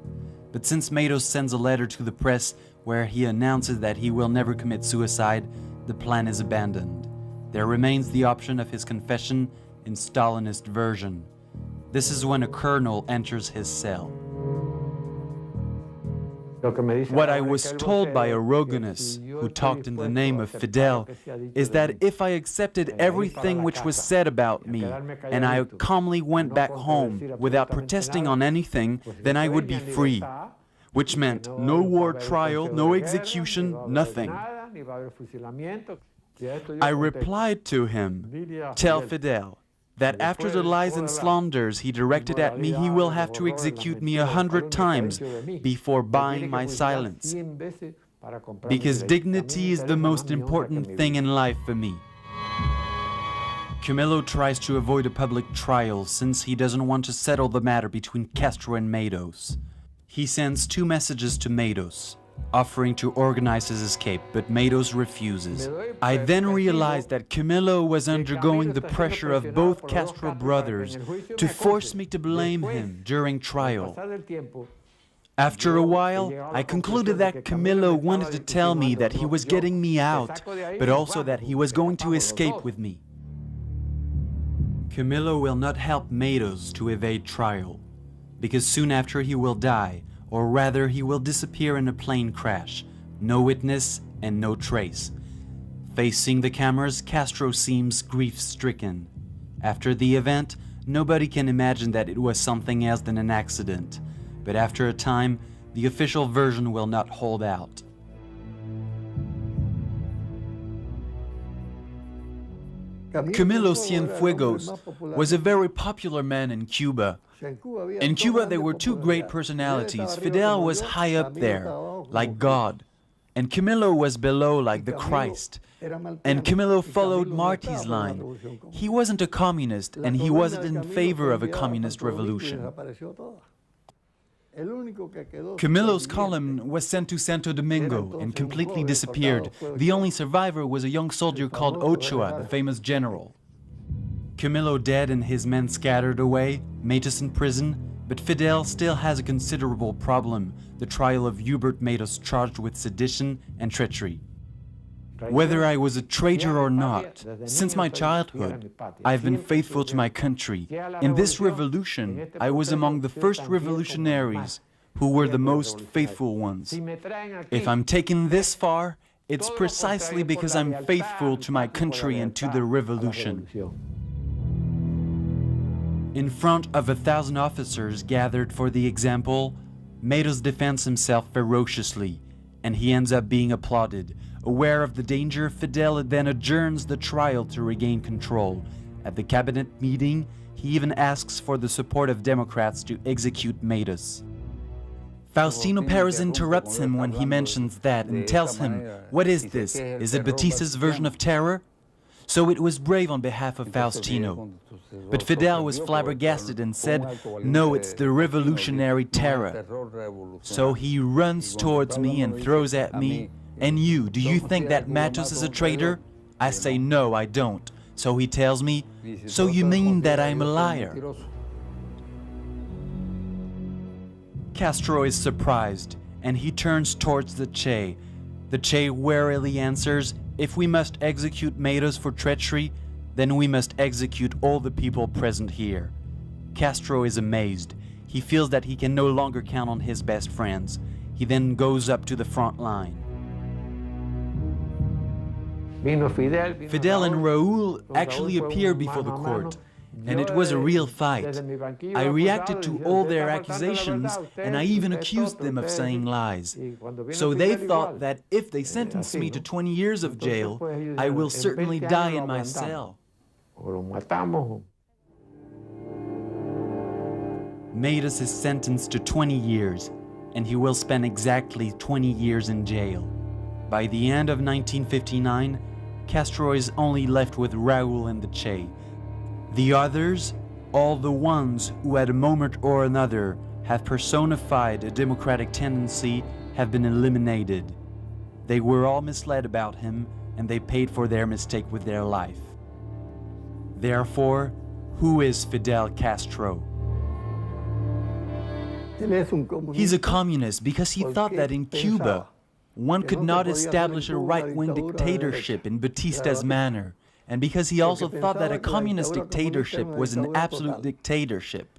But since Matos sends a letter to the press where he announces that he will never commit suicide, the plan is abandoned. There remains the option of his confession in Stalinist version. This is when a colonel enters his cell. What I was told by Orogenes, who talked in the name of Fidel, is that if I accepted everything which was said about me, and I calmly went back home without protesting on anything, then I would be free. Which meant no war trial, no execution, nothing. I replied to him, tell Fidel that after the lies and slanders he directed at me, he will have to execute me 100 times before buying my silence. Because dignity is the most important thing in life for me. Camilo tries to avoid a public trial since he doesn't want to settle the matter between Castro and Matos. He sends 2 messages to Matos, offering to organize his escape, but Matos refuses. I then realized that Camilo was undergoing the pressure of both Castro brothers to force me to blame him during trial. After a while, I concluded that Camilo wanted to tell me that he was getting me out, but also that he was going to escape with me. Camilo will not help Matos to evade trial, because soon after he will die, or rather he will disappear in a plane crash, no witness and no trace. Facing the cameras, Castro seems grief-stricken. After the event, nobody can imagine that it was something else than an accident, but after a time, the official version will not hold out. Camilo Cienfuegos was a very popular man in Cuba. In Cuba, there were 2 great personalities. Fidel was high up there, like God, and Camilo was below, like the Christ. And Camilo followed Marty's line. He wasn't a communist, and he wasn't in favor of a communist revolution. Camilo's column was sent to Santo Domingo and completely disappeared. The only survivor was a young soldier called Ochoa, the famous general. Camilo dead and his men scattered away, Matos in prison, but Fidel still has a considerable problem, the trial of Hubert Matos charged with sedition and treachery. Whether I was a traitor or not, since my childhood, I've been faithful to my country. In this revolution, I was among the first revolutionaries who were the most faithful ones. If I'm taken this far, it's precisely because I'm faithful to my country and to the revolution. In front of 1,000 officers gathered for the example, Matos defends himself ferociously, and he ends up being applauded. Aware of the danger, Fidel then adjourns the trial to regain control. At the cabinet meeting, he even asks for the support of Democrats to execute Matos. Faustino Perez interrupts him when he mentions that and tells him, "What is this? Is it Batista's version of terror?" So it was brave on behalf of Faustino. But Fidel was flabbergasted and said, "No, it's the revolutionary terror." So he runs towards me and throws at me, "And you, do you think that Matos is a traitor?" I say, "No, I don't." So he tells me, "So you mean that I'm a liar?" Castro is surprised, and he turns towards the Che. The Che warily answers, "If we must execute Matos for treachery, then we must execute all the people present here." Castro is amazed. He feels that he can no longer count on his best friends. He then goes up to the front line. Fidel and Raúl actually appeared before the court, and it was a real fight. I reacted to all their accusations, and I even accused them of saying lies. So they thought that if they sentenced me to 20 years of jail, I will certainly die in my cell. Matos is sentenced to 20 years, and he will spend exactly 20 years in jail. By the end of 1959, Castro is only left with Raúl and the Che. The others, all the ones who at a moment or another have personified a democratic tendency, have been eliminated. They were all misled about him, and they paid for their mistake with their life. Therefore, who is Fidel Castro? He's a communist because he thought that in Cuba, one could not establish a right-wing dictatorship in Batista's manner, and because he also thought that a communist dictatorship was an absolute dictatorship.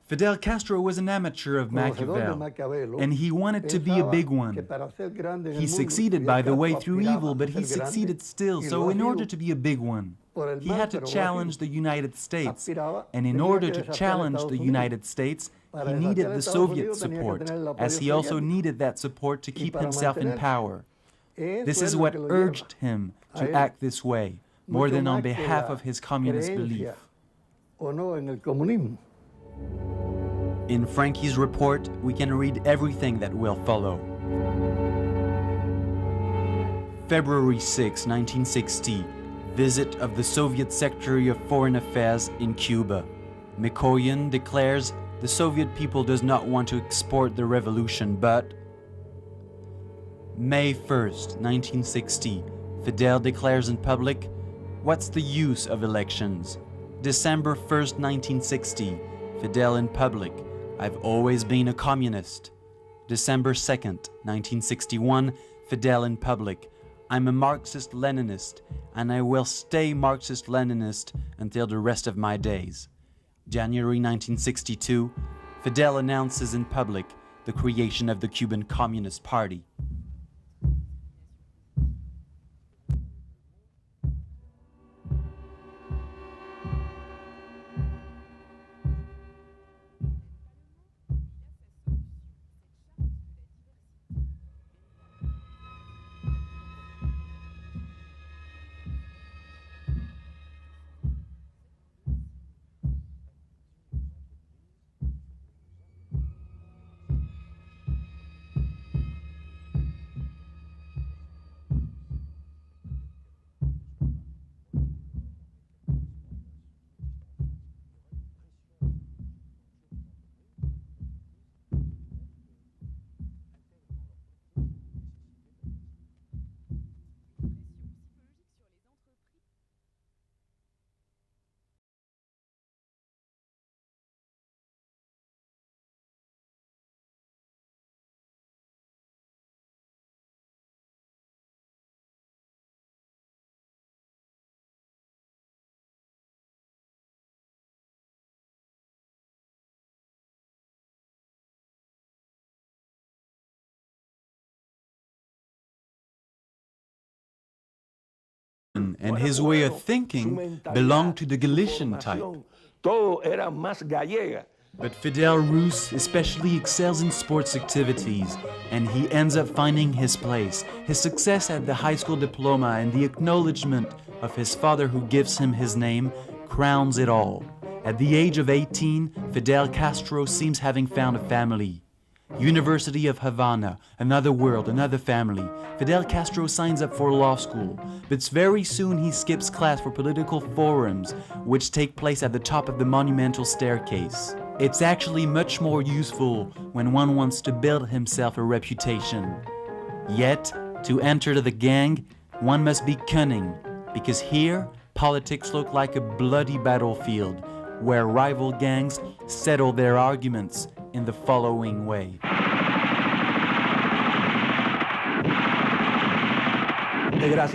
Fidel Castro was an amateur of Machiavelli, and he wanted to be a big one. He succeeded, by the way, through evil, but he succeeded still, so in order to be a big one, he had to challenge the United States, and in order to challenge the United States, he needed the Soviet support, as he also needed that support to keep himself in power. This is what urged him to act this way, more than on behalf of his communist belief. In Frankie's report, we can read everything that will follow. February 6, 1960, visit of the Soviet Secretary of Foreign Affairs in Cuba. Mikoyan declares the Soviet people does not want to export the revolution, but May 1st, 1960, Fidel declares in public, "What's the use of elections?" December 1st, 1960, Fidel in public, "I've always been a communist." December 2nd, 1961, Fidel in public, "I'm a Marxist-Leninist, and I will stay Marxist-Leninist until the rest of my days." January 1962, Fidel announces in public the creation of the Cuban Communist Party. and his way of thinking belonged to the Galician type.
Todo era más gallega.
But Fidel Rus especially excels in sports activities, and he ends up finding his place. His success at the high school diploma and the acknowledgement of his father who gives him his name crowns it all. At the age of 18, Fidel Castro seems having found a family. University of Havana, another world, another family. Fidel Castro signs up for law school, but very soon he skips class for political forums, which take place at the top of the monumental staircase. It's actually much more useful when one wants to build himself a reputation. Yet, to enter the gang, one must be cunning, because here, politics look like a bloody battlefield, where rival gangs settle their arguments in the following way.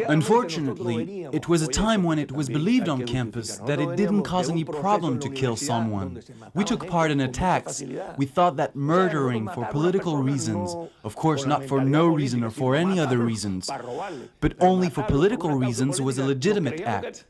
Unfortunately, it was a time when it was believed on campus that it didn't cause any problem to kill someone. We took part in attacks. We thought that murdering for political reasons, of course not for no reason or for any other reasons, but only for political reasons, was a legitimate act.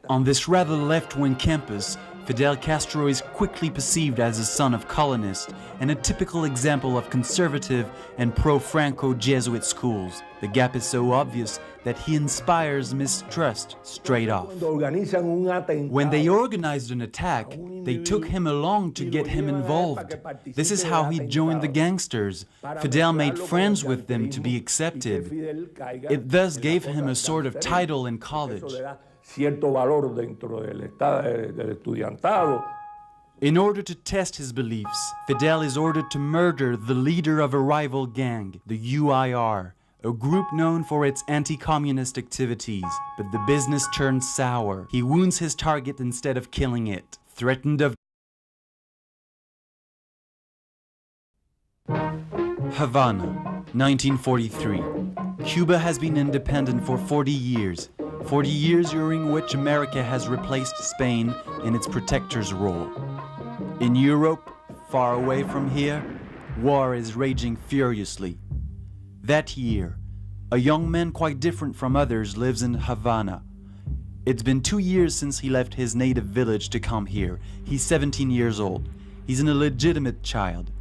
On this rather left-wing campus, Fidel Castro is quickly perceived as a son of colonists and a typical example of conservative and pro-Franco Jesuit schools. The gap is so obvious that he inspires mistrust straight off. When they organized an attack, they took him along to get him involved. This is how he joined the gangsters. Fidel made friends with them to be accepted. It thus gave him a sort of title in college. In order to test his beliefs, Fidel is ordered to murder the leader of a rival gang, the UIR, a group known for its anti-communist activities. But the business turns sour. He wounds his target instead of killing it, threatened of Havana, 1943. Cuba has been independent for 40 years. 40 years during which America has replaced Spain in its protector's role. In Europe, far away from here, war is raging furiously. That year, a young man quite different from others lives in Havana. It's been 2 years since he left his native village to come here. He's 17 years old. He's an illegitimate child.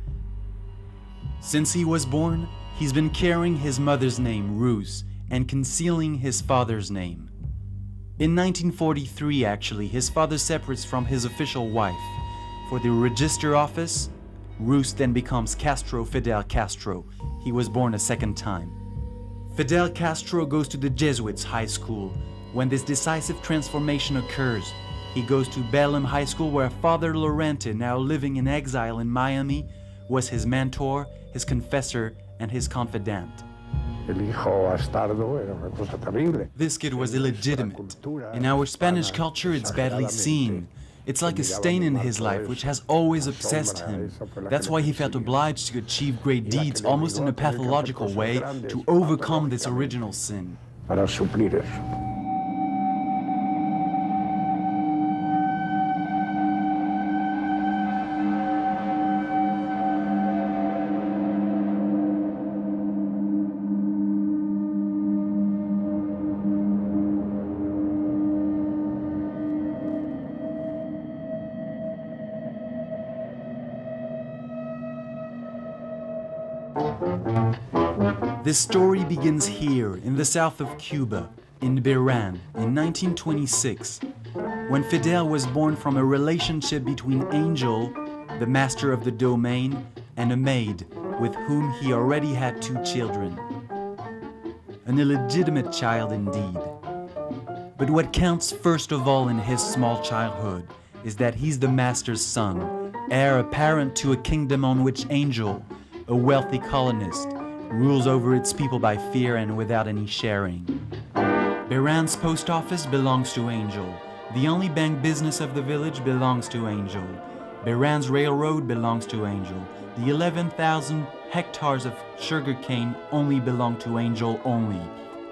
Since he was born, he's been carrying his mother's name, Rus, and concealing his father's name. In 1943, actually, his father separates from his official wife. For the register office, Rus then becomes Fidel Castro. He was born a second time. Fidel Castro goes to the Jesuits high school. When this decisive transformation occurs, he goes to Belém High School, where Father Lorente, now living in exile in Miami, was his mentor, his confessor, and his confidant. This kid was illegitimate. In our Spanish culture, it's badly seen. It's like a stain in his life, which has always obsessed him. That's why he felt obliged to achieve great deeds, almost in a pathological way, to overcome this original sin. This story begins here, in the south of Cuba, in Beran, in 1926, when Fidel was born from a relationship between Angel, the master of the domain, and a maid, with whom he already had 2 children. An illegitimate child indeed. But what counts first of all in his small childhood is that he's the master's son, heir apparent to a kingdom on which Angel, a wealthy colonist, rules over its people by fear and without any sharing. Beran's post office belongs to Angel. The only bank business of the village belongs to Angel. Beran's railroad belongs to Angel. The 11,000 hectares of sugarcane only belong to Angel only.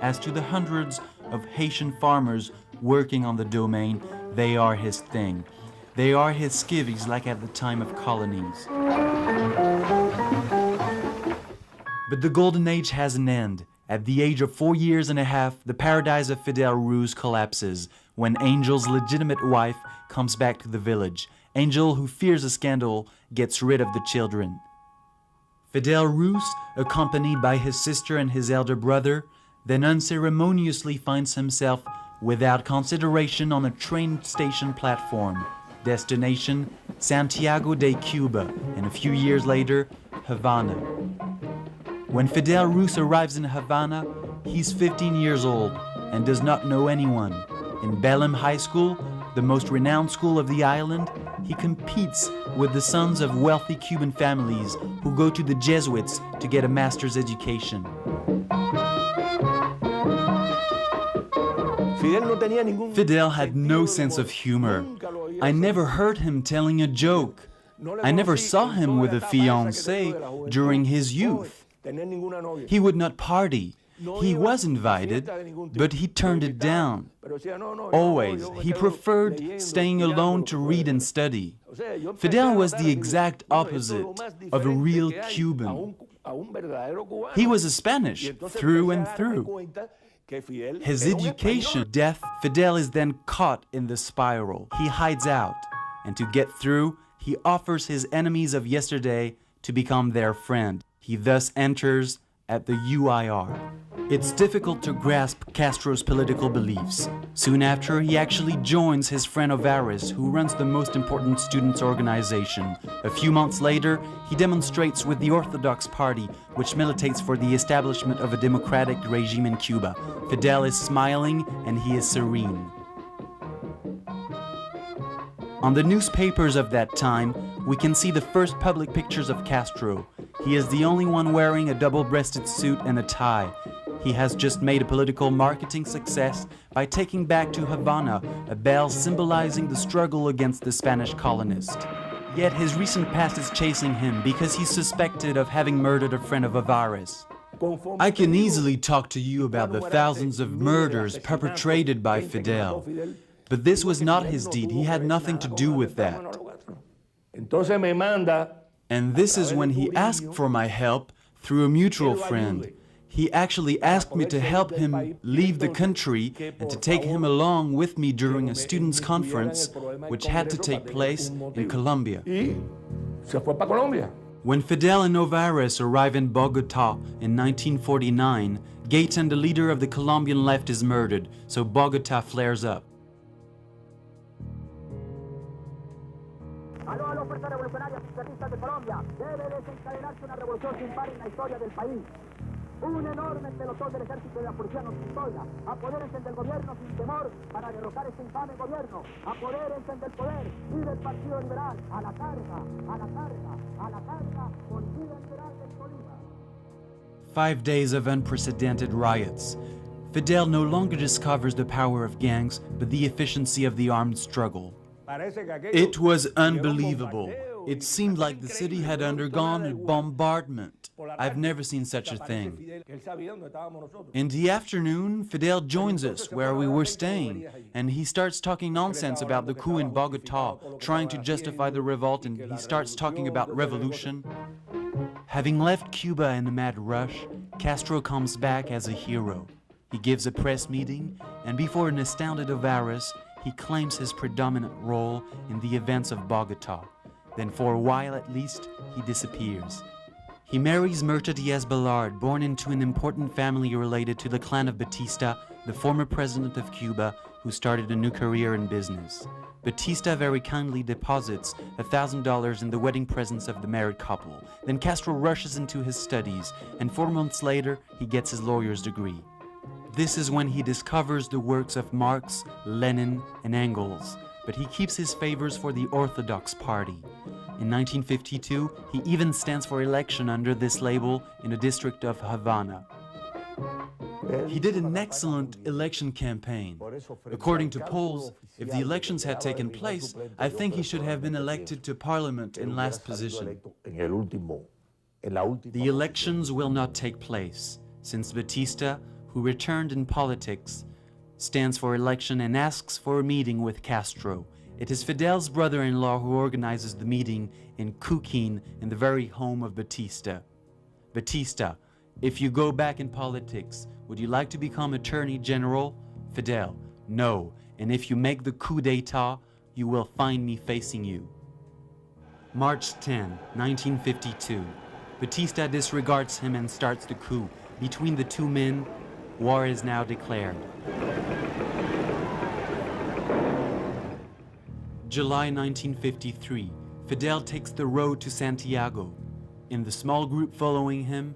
As to the hundreds of Haitian farmers working on the domain, they are his thing. They are his skivvies like at the time of colonies. But the golden age has an end, At the age of 4 years and a half, the paradise of Fidel Ruz collapses when Angel's legitimate wife comes back to the village. Angel, who fears a scandal, gets rid of the children. Fidel Ruz, accompanied by his sister and his elder brother, then unceremoniously finds himself without consideration on a train station platform. Destination, Santiago de Cuba, and a few years later, Havana. When Fidel Ruz arrives in Havana, he's 15 years old and does not know anyone. In Belém High School, the most renowned school of the island, he competes with the sons of wealthy Cuban families who go to the Jesuits to get a master's education. Fidel had no sense of humor. I never heard him telling a joke. I never saw him with a fiancée during his youth. He would not party. He was invited, but he turned it down. Always, he preferred staying alone to read and study. Fidel was the exact opposite of a real Cuban. He was a Spanish through and through. His education, death, Fidel is then caught in the spiral. He hides out, and to get through, he offers his enemies of yesterday to become their friend. He thus enters at the UIR. It's difficult to grasp Castro's political beliefs. Soon after, he actually joins his friend Ovares, who runs the most important students' organization. A few months later, he demonstrates with the Orthodox Party, which militates for the establishment of a democratic regime in Cuba. Fidel is smiling and he is serene. On the newspapers of that time, we can see the first public pictures of Castro. He is the only one wearing a double-breasted suit and a tie. He has just made a political marketing success by taking back to Havana a bell symbolizing the struggle against the Spanish colonists. Yet his recent past is chasing him because he's suspected of having murdered a friend of Ovares. I can easily talk to you about the thousands of murders perpetrated by Fidel, but this was not his deed. He had nothing to do with that. And this is when he asked for my help through a mutual friend. He actually asked me to help him leave the country and to take him along with me during a students' conference which had to take place in Colombia. When Fidel and Ovares arrive in Bogota in 1949, Gaetan, the leader of the Colombian left, is murdered, so Bogota flares up.
Aló a las fuerzas revolucionarias izquierdistas de Colombia. Debe desencadenarse una revolución sin par en la historia del país. Un enorme pelotón del ejército y de la policía nos custodia. Apodérense del gobierno sin temor para derrocar este infame gobierno. Apodérense del poder y del Partido Liberal. A la carga, a la carga, a la carga, Policía Liberal del Tolima.
5 days of unprecedented riots. Fidel no longer discovers the power of gangs, but the efficiency of the armed struggle. It was unbelievable. It seemed like the city had undergone a bombardment. I've never seen such a thing. In the afternoon, Fidel joins us where we were staying, and he starts talking nonsense about the coup in Bogota, trying to justify the revolt, and he starts talking about revolution. Having left Cuba in a mad rush, Castro comes back as a hero. He gives a press meeting, and before an astounded Ovares, he claims his predominant role in the events of Bogota. Then for a while at least, he disappears. He marries Mirta Diaz-Balart, born into an important family related to the clan of Batista, the former president of Cuba, who started a new career in business. Batista very kindly deposits $1,000 in the wedding presents of the married couple. Then Castro rushes into his studies, and 4 months later, he gets his lawyer's degree. This is when he discovers the works of Marx, Lenin, and Engels, but he keeps his favors for the Orthodox Party. In 1952, he even stands for election under this label in a district of Havana. He did an excellent election campaign. According to polls, if the elections had taken place, I think he should have been elected to parliament in last position. The elections will not take place, since Batista, who returned in politics, stands for election and asks for a meeting with Castro. It is Fidel's brother-in-law who organizes the meeting in Cooquín, in the very home of Batista. Batista, If you go back in politics, would you like to become Attorney General? Fidel, no. And if you make the coup d'etat, you will find me facing you. March 10, 1952. Batista disregards him and starts the coup. Between the two men, war is now declared. July 1953. Fidel takes the road to Santiago. In the small group following him,